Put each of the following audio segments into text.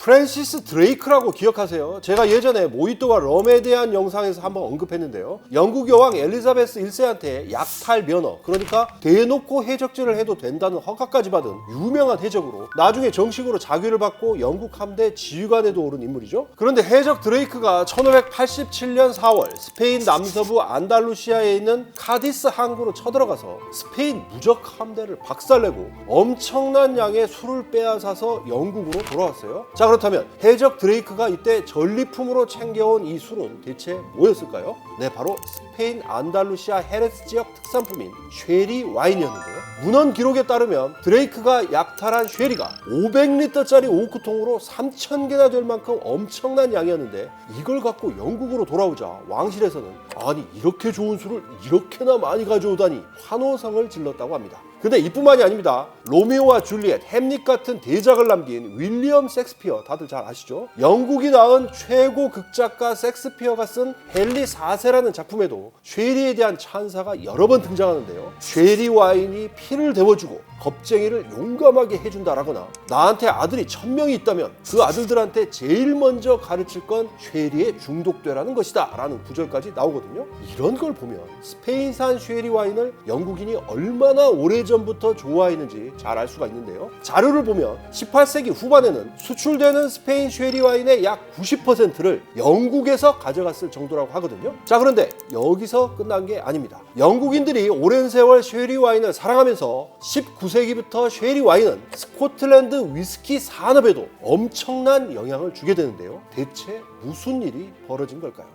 프랜시스 드레이크라고 기억하세요? 제가 예전에 모히또와 럼에 대한 영상에서 한번 언급했는데요. 영국 여왕 엘리자베스 1세한테 약탈 면허, 그러니까 대놓고 해적질을 해도 된다는 허가까지 받은 유명한 해적으로 나중에 정식으로 자위를 받고 영국 함대 지휘관에도 오른 인물이죠. 그런데 해적 드레이크가 1587년 4월 스페인 남서부 안달루시아에 있는 카디스 항구로 쳐들어가서 스페인 무적 함대를 박살내고 엄청난 양의 술을 빼앗아서 영국으로 돌아왔어요. 자, 그렇다면 해적 드레이크가 이때 전리품으로 챙겨온 이 술은 대체 뭐였을까요? 네, 바로 스페인 안달루시아 헤레스 지역 특산품인 쉐리 와인이었는데요. 문헌 기록에 따르면 드레이크가 약탈한 쉐리가 500리터짜리 오크통으로 3,000개나 될 만큼 엄청난 양이었는데 이걸 갖고 영국으로 돌아오자 왕실에서는 아니 이렇게 좋은 술을 이렇게나 많이 가져오다니 환호성을 질렀다고 합니다. 근데 이뿐만이 아닙니다. 로미오와 줄리엣, 햄릿 같은 대작을 남긴 윌리엄 셰익스피어, 다들 잘 아시죠? 영국이 낳은 최고 극작가 셰익스피어가 쓴 헨리 4세라는 작품에도 쉐리에 대한 찬사가 여러 번 등장하는데요. 쉐리 와인이 피를 데워주고 겁쟁이를 용감하게 해준다라거나 나한테 아들이 1000명이 있다면 그 아들들한테 제일 먼저 가르칠 건 쉐리에 중독되라는 것이다 라는 구절까지 나오거든요. 이런 걸 보면 스페인산 쉐리 와인을 영국인이 얼마나 오래전부터 좋아했는지 잘 알 수가 있는데요. 자료를 보면 18세기 후반에는 수출되는 스페인 쉐리 와인의 약 90%를 영국에서 가져갔을 정도라고 하거든요. 자, 그런데 여기서 끝난 게 아닙니다. 영국인들이 오랜 세월 쉐리 와인을 사랑하면서 19세기부터 쉐리 와인은 스코틀랜드 위스키 산업에도 엄청난 영향을 주게 되는데요. 대체 무슨 일이 벌어진 걸까요?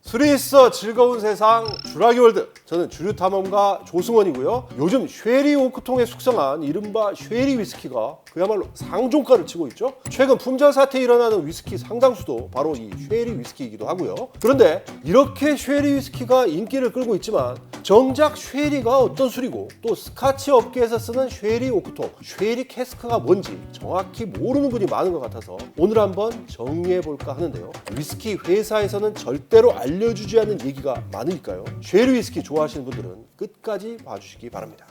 술이 있어 즐거운 세상 주라기 월드, 저는 주류탐험가 조승원이고요. 요즘 쉐리 오크통에 숙성한 이른바 쉐리 위스키가 그야말로 상종가를 치고 있죠. 최근 품절 사태에 일어나는 위스키 상당수도 바로 이 쉐리 위스키이기도 하고요. 그런데 이렇게 쉐리 위스키가 인기를 끌고 있지만 정작 쉐리가 어떤 술이고 또 스카치 업계에서 쓰는 쉐리 오크통, 쉐리 캐스크가 뭔지 정확히 모르는 분이 많은 것 같아서 오늘 한번 정리해볼까 하는데요. 위스키 회사에서는 절대로 알려주지 않는 얘기가 많으니까요. 쉐리 위스키 좋아하시는 분들은 끝까지 봐주시기 바랍니다.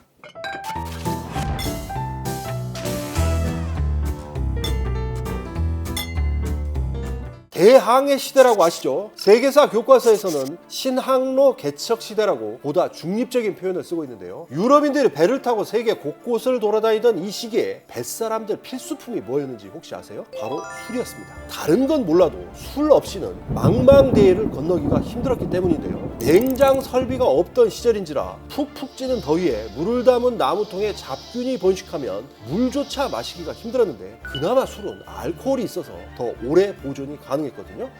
대항해 시대라고 아시죠? 세계사 교과서에서는 신항로 개척 시대라고 보다 중립적인 표현을 쓰고 있는데요. 유럽인들이 배를 타고 세계 곳곳을 돌아다니던 이 시기에 뱃사람들 필수품이 뭐였는지 혹시 아세요? 바로 술이었습니다. 다른 건 몰라도 술 없이는 망망대해를 건너기가 힘들었기 때문인데요. 냉장 설비가 없던 시절인지라 푹푹 찌는 더위에 물을 담은 나무통에 잡균이 번식하면 물조차 마시기가 힘들었는데 그나마 술은 알코올이 있어서 더 오래 보존이 가능했거든요.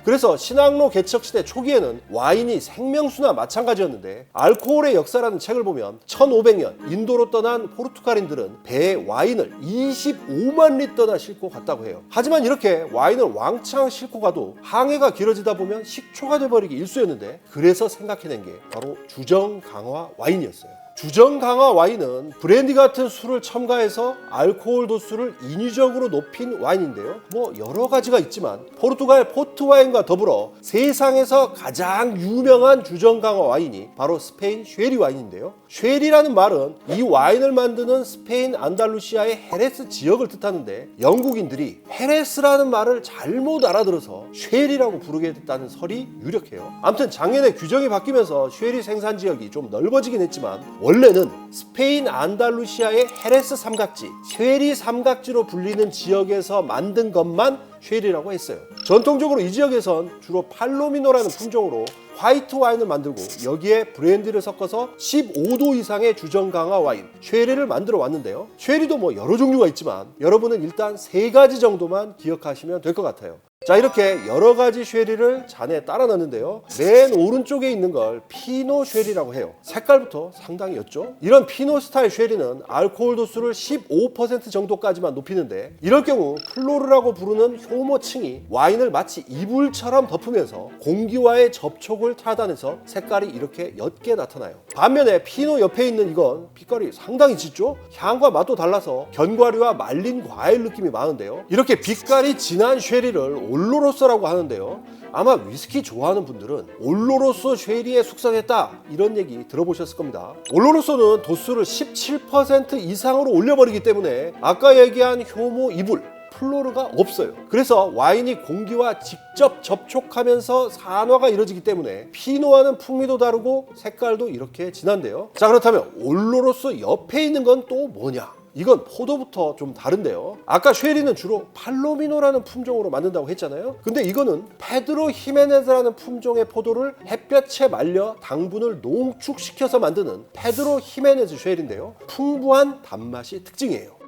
그래서 신항로 개척 시대 초기에는 와인이 생명수나 마찬가지였는데 알코올의 역사라는 책을 보면 1500년 인도로 떠난 포르투갈인들은 배에 와인을 25만 리터나 싣고 갔다고 해요. 하지만 이렇게 와인을 왕창 싣고 가도 항해가 길어지다 보면 식초가 돼버리기 일쑤였는데 그래서 생각해낸 게 바로 주정 강화 와인이었어요. 주정 강화 와인은 브랜디 같은 술을 첨가해서 알코올 도수를 인위적으로 높인 와인인데요. 뭐 여러 가지가 있지만 포르투갈 포트 와인과 더불어 세상에서 가장 유명한 주정 강화 와인이 바로 스페인 쉐리 와인인데요. 쉐리라는 말은 이 와인을 만드는 스페인 안달루시아의 헤레스 지역을 뜻하는데 영국인들이 헤레스라는 말을 잘못 알아들어서 쉐리라고 부르게 됐다는 설이 유력해요. 아무튼 작년에 규정이 바뀌면서 쉐리 생산 지역이 좀 넓어지긴 했지만 원래는 스페인 안달루시아의 헤레스 삼각지, 쉐리 삼각지로 불리는 지역에서 만든 것만 쉐리라고 했어요. 전통적으로 이 지역에선 주로 팔로미노라는 품종으로 화이트 와인을 만들고 여기에 브랜디를 섞어서 15도 이상의 주정 강화 와인, 쉐리를 만들어 왔는데요. 쉐리도 뭐 여러 종류가 있지만 여러분은 일단 3가지 정도만 기억하시면 될 것 같아요. 자, 이렇게 여러 가지 쉐리를 잔에 따라 넣는데요. 맨 오른쪽에 있는 걸 피노 쉐리라고 해요. 색깔부터 상당히 옅죠? 이런 피노 스타일 쉐리는 알코올 도수를 15% 정도까지만 높이는데 이럴 경우 플로르라고 부르는 효모층이 와인을 마치 이불처럼 덮으면서 공기와의 접촉을 차단해서 색깔이 이렇게 옅게 나타나요. 반면에 피노 옆에 있는 이건 빛깔이 상당히 짙죠? 향과 맛도 달라서 견과류와 말린 과일 느낌이 많은데요. 이렇게 빛깔이 진한 쉐리를 올로로소라고 하는데요. 아마 위스키 좋아하는 분들은 올로로소 쉐리에 숙성했다 이런 얘기 들어보셨을 겁니다. 올로로소는 도수를 17% 이상으로 올려버리기 때문에 아까 얘기한 효모 이불, 플로르가 없어요. 그래서 와인이 공기와 직접 접촉하면서 산화가 이루어지기 때문에 피노와는 풍미도 다르고 색깔도 이렇게 진한데요. 자, 그렇다면 올로로스 옆에 있는 건 또 뭐냐? 이건 포도부터 좀 다른데요. 아까 쉐리는 주로 팔로미노라는 품종으로 만든다고 했잖아요. 근데 이거는 페드로 히메네즈라는 품종의 포도를 햇볕에 말려 당분을 농축시켜서 만드는 페드로 히메네즈 쉐리인데요. 풍부한 단맛이 특징이에요.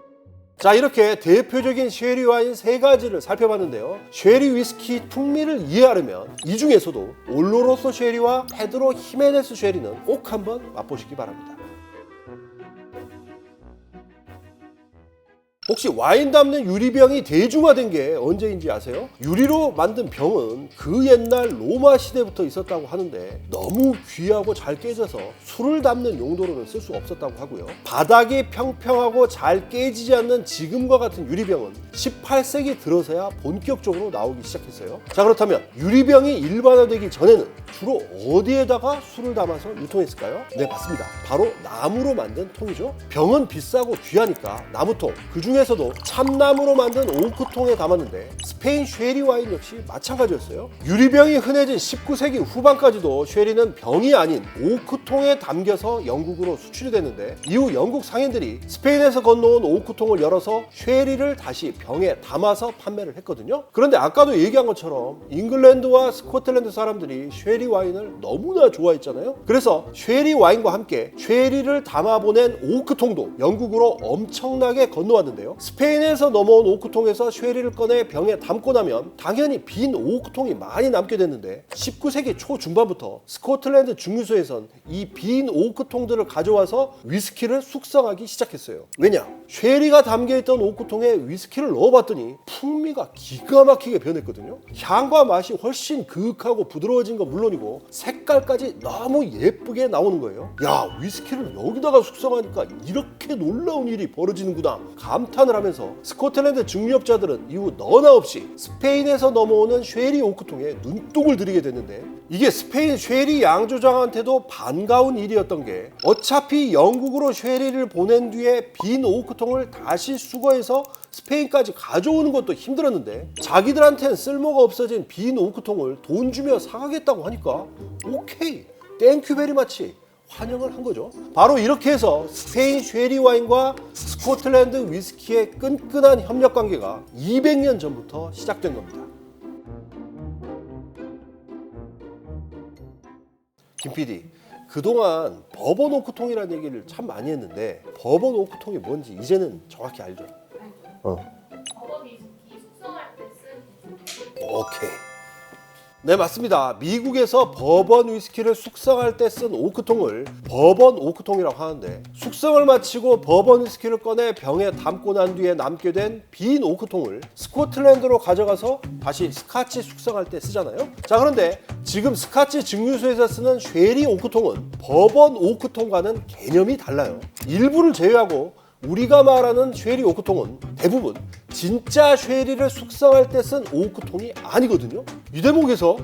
자, 이렇게 대표적인 쉐리 와인 3가지를 살펴봤는데요. 쉐리 위스키 풍미를 이해하려면 이 중에서도 올로로소 쉐리와 페드로 히메네스 쉐리는 꼭 한번 맛보시기 바랍니다. 혹시 와인 담는 유리병이 대중화된 게 언제인지 아세요? 유리로 만든 병은 그 옛날 로마 시대부터 있었다고 하는데 너무 귀하고 잘 깨져서 술을 담는 용도로는 쓸 수 없었다고 하고요. 바닥이 평평하고 잘 깨지지 않는 지금과 같은 유리병은 18세기 들어서야 본격적으로 나오기 시작했어요. 자, 그렇다면 유리병이 일반화되기 전에는 주로 어디에다가 술을 담아서 유통했을까요? 네, 맞습니다. 바로 나무로 만든 통이죠. 병은 비싸고 귀하니까 나무통, 그 중에서도 참나무로 만든 오크통에 담았는데 스페인 쉐리 와인 역시 마찬가지였어요. 유리병이 흔해진 19세기 후반까지도 쉐리는 병이 아닌 오크통에 담겨서 영국으로 수출이 됐는데 이후 영국 상인들이 스페인에서 건너온 오크통을 열어서 쉐리를 다시 병에 담아서 판매를 했거든요. 그런데 아까도 얘기한 것처럼 잉글랜드와 스코틀랜드 사람들이 쉐리 와인을 너무나 좋아했잖아요. 그래서 쉐리 와인과 함께 쉐리를 담아보낸 오크통도 영국으로 엄청나게 건너왔는데요. 스페인에서 넘어온 오크통에서 쉐리를 꺼내 병에 담고 나면 당연히 빈 오크통이 많이 남게 됐는데 19세기 초중반부터 스코틀랜드 증류소에선 이 빈 오크통들을 가져와서 위스키를 숙성하기 시작했어요. 왜냐? 쉐리가 담겨있던 오크통에 위스키를 넣어봤더니 풍미가 기가 막히게 변했거든요. 향과 맛이 훨씬 그윽하고 부드러워진 건 물론이고 색깔까지 너무 예쁘게 나오는 거예요. 야, 위스키를 여기다가 숙성하니까 이렇게 놀라운 일이 벌어지는구나 감탄을 하면서 스코틀랜드 증류업자들은 이후 너나 없이 스페인에서 넘어오는 쉐리 오크통에 눈독을 들이게 됐는데 이게 스페인 쉐리 양조장한테도 반가운 일이었던 게 어차피 영국으로 쉐리를 보낸 뒤에 빈 오크통을 다시 수거해서 스페인까지 가져오는 것도 힘들었는데 자기들한테는 쓸모가 없어진 빈 오크통을 돈 주며 사가겠다고 하니까 오케이, 땡큐 베리 마치 환영을 한 거죠. 바로 이렇게 해서 스페인 쉐리 와인과 스코틀랜드 위스키의 끈끈한 협력 관계가 200년 전부터 시작된 겁니다. 김 PD, 그동안 버번 오크통이라는 얘기를 참 많이 했는데 버번 오크통이 뭔지 이제는 정확히 알죠? 버번 위스키 숙성할 때 쓴. 오케이. 네, 맞습니다. 미국에서 버번 위스키를 숙성할 때 쓴 오크통을 버번 오크통이라고 하는데 숙성을 마치고 버번 위스키를 꺼내 병에 담고 난 뒤에 남게 된 빈 오크통을 스코틀랜드로 가져가서 다시 스카치 숙성할 때 쓰잖아요. 자, 그런데 지금 스카치 증류소에서 쓰는 쉐리 오크통은 버번 오크통과는 개념이 달라요. 일부를 제외하고 우리가 말하는 쉐리 오크통은 대부분 진짜 쉐리를 숙성할 때 쓴 오크통이 아니거든요. 이 대목에서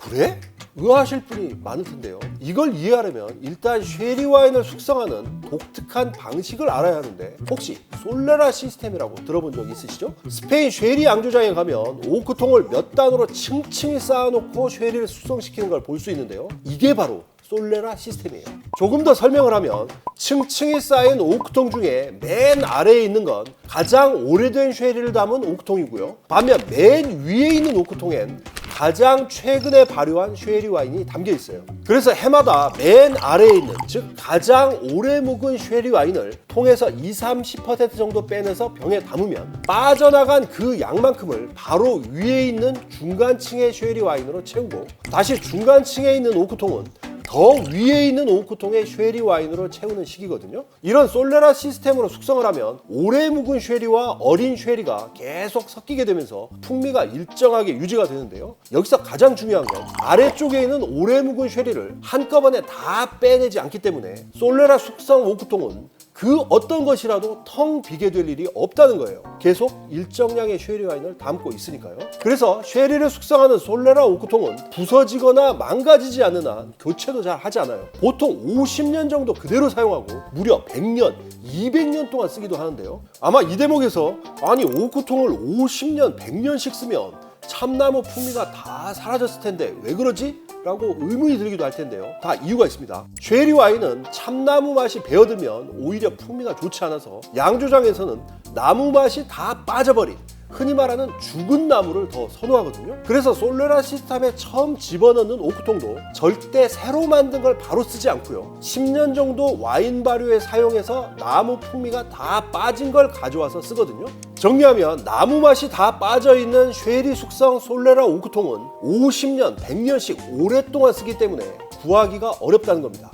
그래? 의아하실 분이 많을 텐데요. 이걸 이해하려면 일단 쉐리 와인을 숙성하는 독특한 방식을 알아야 하는데 혹시 솔레라 시스템이라고 들어본 적 있으시죠? 스페인 쉐리 양조장에 가면 오크통을 몇 단으로 층층이 쌓아놓고 쉐리를 숙성시키는 걸 볼 수 있는데요. 이게 바로 솔레라 시스템이에요. 조금 더 설명을 하면 층층이 쌓인 오크통 중에 맨 아래에 있는 건 가장 오래된 쉐리를 담은 오크통이고요. 반면 맨 위에 있는 오크통엔 가장 최근에 발효한 쉐리 와인이 담겨 있어요. 그래서 해마다 맨 아래에 있는, 즉 가장 오래 묵은 쉐리 와인을 통에서 20-30% 정도 빼내서 병에 담으면 빠져나간 그 양만큼을 바로 위에 있는 중간층의 쉐리 와인으로 채우고 다시 중간층에 있는 오크통은 더 위에 있는 오크통의 쉐리 와인으로 채우는 식이거든요. 이런 솔레라 시스템으로 숙성을 하면 오래 묵은 쉐리와 어린 쉐리가 계속 섞이게 되면서 풍미가 일정하게 유지가 되는데요. 여기서 가장 중요한 건 아래쪽에 있는 오래 묵은 쉐리를 한꺼번에 다 빼내지 않기 때문에 솔레라 숙성 오크통은 그 어떤 것이라도 텅 비게 될 일이 없다는 거예요. 계속 일정량의 쉐리 와인을 담고 있으니까요. 그래서 쉐리를 숙성하는 솔레라 오크통은 부서지거나 망가지지 않는 한 교체도 잘 하지 않아요. 보통 50년 정도 그대로 사용하고 무려 100년, 200년 동안 쓰기도 하는데요. 아마 이 대목에서 아니 오크통을 50년, 100년씩 쓰면 참나무 풍미가 다 사라졌을 텐데 왜 그러지? 라고 의문이 들기도 할 텐데요. 다 이유가 있습니다. 쉐리 와인은 참나무 맛이 배어들면 오히려 풍미가 좋지 않아서 양조장에서는 나무 맛이 다 빠져버린 흔히 말하는 죽은 나무를 더 선호하거든요. 그래서 솔레라 시스템에 처음 집어넣는 오크통도 절대 새로 만든 걸 바로 쓰지 않고요. 10년 정도 와인 발효에 사용해서 나무 풍미가 다 빠진 걸 가져와서 쓰거든요. 정리하면 나무 맛이 다 빠져있는 쉐리 숙성 솔레라 오크통은 50년, 100년씩 오랫동안 쓰기 때문에 구하기가 어렵다는 겁니다.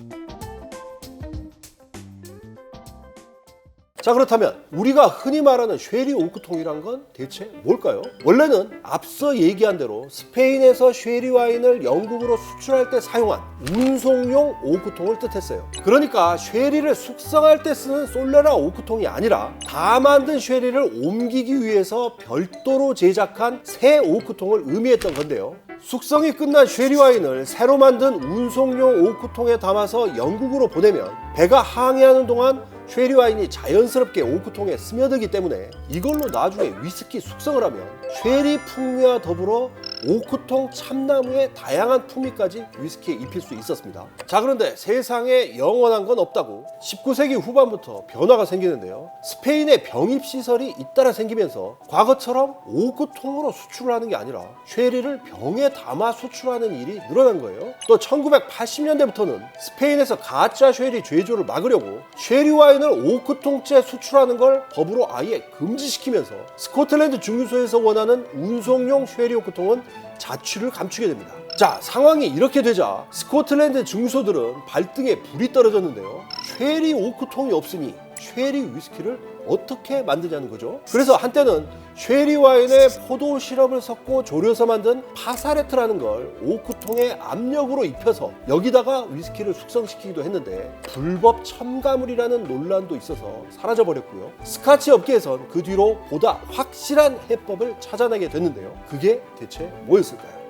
자, 그렇다면 우리가 흔히 말하는 쉐리 오크통이란 건 대체 뭘까요? 원래는 앞서 얘기한 대로 스페인에서 쉐리 와인을 영국으로 수출할 때 사용한 운송용 오크통을 뜻했어요. 그러니까 쉐리를 숙성할 때 쓰는 솔레라 오크통이 아니라 다 만든 쉐리를 옮기기 위해서 별도로 제작한 새 오크통을 의미했던 건데요. 숙성이 끝난 쉐리 와인을 새로 만든 운송용 오크통에 담아서 영국으로 보내면 배가 항해하는 동안 쉐리 와인이 자연스럽게 오크통에 스며들기 때문에 이걸로 나중에 위스키 숙성을 하면 쉐리 풍미와 더불어 오크통 참나무의 다양한 풍미까지 위스키에 입힐 수 있었습니다. 자, 그런데 세상에 영원한 건 없다고 19세기 후반부터 변화가 생기는데요. 스페인에 병입시설이 잇따라 생기면서 과거처럼 오크통으로 수출을 하는 게 아니라 쉐리를 병에 담아 수출하는 일이 늘어난 거예요. 또 1980년대부터는 스페인에서 가짜 쉐리 죄조를 막으려고 쉐리 와인을 오크통째 수출하는 걸 법으로 아예 금지시키면서 스코틀랜드 증류소에서 원하는 운송용 쉐리 오크통은 자취를 감추게 됩니다. 자, 상황이 이렇게 되자 스코틀랜드 증류소들은 발등에 불이 떨어졌는데요. 쉐리 오크통이 없으니 쉐리 위스키를 어떻게 만드냐는 거죠. 그래서 한때는 쉐리 와인에 포도 시럽을 섞고 졸여서 만든 파사레트라는 걸 오크통에 압력으로 입혀서 여기다가 위스키를 숙성시키기도 했는데 불법 첨가물이라는 논란도 있어서 사라져버렸고요. 스카치 업계에선 그 뒤로 보다 확실한 해법을 찾아내게 됐는데요. 그게 대체 뭐였을까요?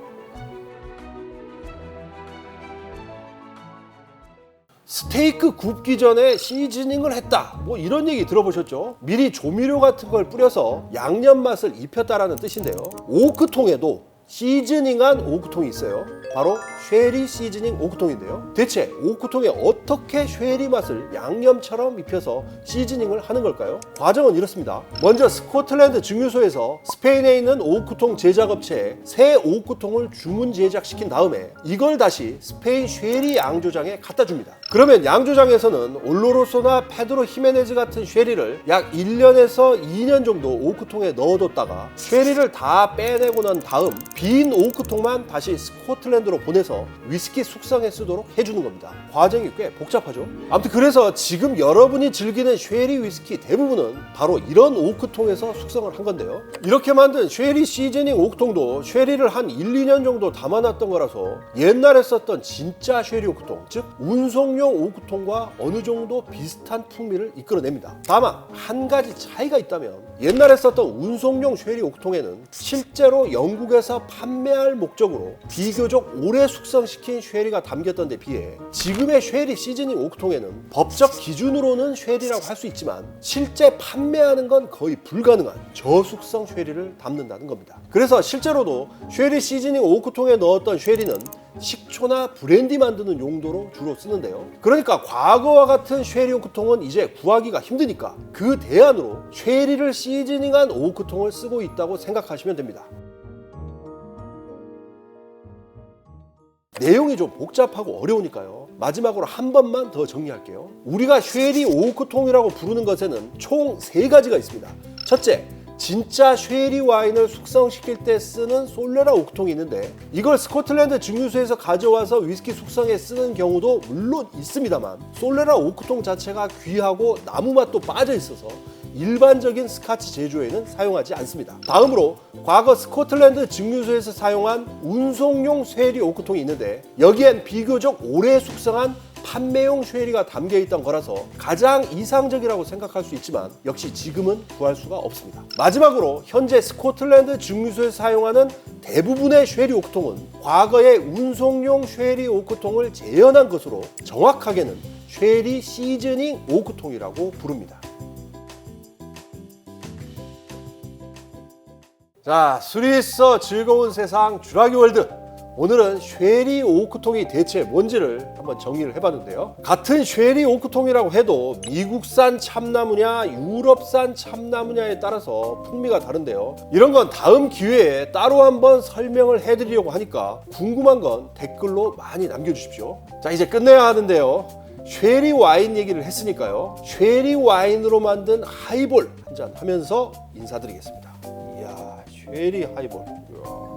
스테이크 굽기 전에 시즈닝을 했다, 뭐 이런 얘기 들어보셨죠? 미리 조미료 같은 걸 뿌려서 양념 맛을 입혔다라는 뜻인데요. 오크통에도 시즈닝한 오크통이 있어요. 바로 쉐리 시즈닝 오크통인데요. 대체 오크통에 어떻게 쉐리 맛을 양념처럼 입혀서 시즈닝을 하는 걸까요? 과정은 이렇습니다. 먼저 스코틀랜드 증류소에서 스페인에 있는 오크통 제작업체에 새 오크통을 주문 제작시킨 다음에 이걸 다시 스페인 쉐리 양조장에 갖다 줍니다. 그러면 양조장에서는 올로로소나 페드로 히메네즈 같은 쉐리를 약 1년에서 2년 정도 오크통에 넣어뒀다가 쉐리를 다 빼내고 난 다음 빈 오크통만 다시 스코틀랜드로 보내서 위스키 숙성에 쓰도록 해주는 겁니다. 과정이 꽤 복잡하죠? 아무튼 그래서 지금 여러분이 즐기는 쉐리 위스키 대부분은 바로 이런 오크통에서 숙성을 한 건데요. 이렇게 만든 쉐리 시즈닝 오크통도 쉐리를 한 1, 2년 정도 담아놨던 거라서 옛날에 썼던 진짜 쉐리 오크통, 즉 운송용 오크통과 어느 정도 비슷한 풍미를 이끌어냅니다. 다만 한 가지 차이가 있다면 옛날에 썼던 운송용 쉐리 오크통에는 실제로 영국에서 판매할 목적으로 비교적 오래 숙성시킨 쉐리가 담겼던 데 비해 지금의 쉐리 시즈닝 오크통에는 법적 기준으로는 쉐리라고 할 수 있지만 실제 판매하는 건 거의 불가능한 저숙성 쉐리를 담는다는 겁니다. 그래서 실제로도 쉐리 시즈닝 오크통에 넣었던 쉐리는 식초나 브랜디 만드는 용도로 주로 쓰는데요. 그러니까 과거와 같은 쉐리 오크통은 이제 구하기가 힘드니까 그 대안으로 쉐리를 시즈닝한 오크통을 쓰고 있다고 생각하시면 됩니다. 내용이 좀 복잡하고 어려우니까요. 마지막으로 한 번만 더 정리할게요. 우리가 쉐리 오크통이라고 부르는 것에는 총 3가지가 있습니다. 첫째, 진짜 쉐리 와인을 숙성시킬 때 쓰는 솔레라 오크통이 있는데 이걸 스코틀랜드 증류소에서 가져와서 위스키 숙성에 쓰는 경우도 물론 있습니다만 솔레라 오크통 자체가 귀하고 나무 맛도 빠져 있어서 일반적인 스카치 제조에는 사용하지 않습니다. 다음으로 과거 스코틀랜드 증류소에서 사용한 운송용 쉐리 오크통이 있는데 여기엔 비교적 오래 숙성한 판매용 쉐리가 담겨 있던 거라서 가장 이상적이라고 생각할 수 있지만 역시 지금은 구할 수가 없습니다. 마지막으로 현재 스코틀랜드 증류소에서 사용하는 대부분의 쉐리 오크통은 과거의 운송용 쉐리 오크통을 재현한 것으로 정확하게는 쉐리 시즈닝 오크통이라고 부릅니다. 자, 술이 있어 즐거운 세상 주라기 월드. 오늘은 쉐리 오크통이 대체 뭔지를 한번 정리를 해봤는데요. 같은 쉐리 오크통이라고 해도 미국산 참나무냐 유럽산 참나무냐에 따라서 풍미가 다른데요. 이런 건 다음 기회에 따로 한번 설명을 해드리려고 하니까 궁금한 건 댓글로 많이 남겨주십시오. 자, 이제 끝내야 하는데요. 쉐리 와인 얘기를 했으니까요. 쉐리 와인으로 만든 하이볼 한잔 하면서 인사드리겠습니다. 이야, 쉐리 하이볼. 이야.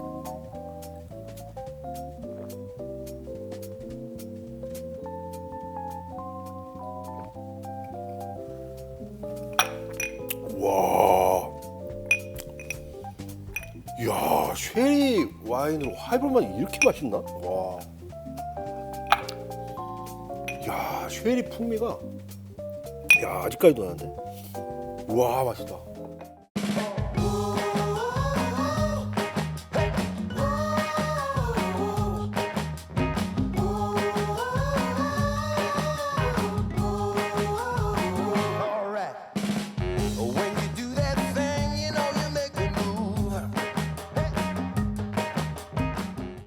와, 이야, 쉐리 와인으로 하이볼만 이렇게 맛있나? 와, 이야, 쉐리 풍미가, 이야, 아직까지도 나는데? 와, 맛있다.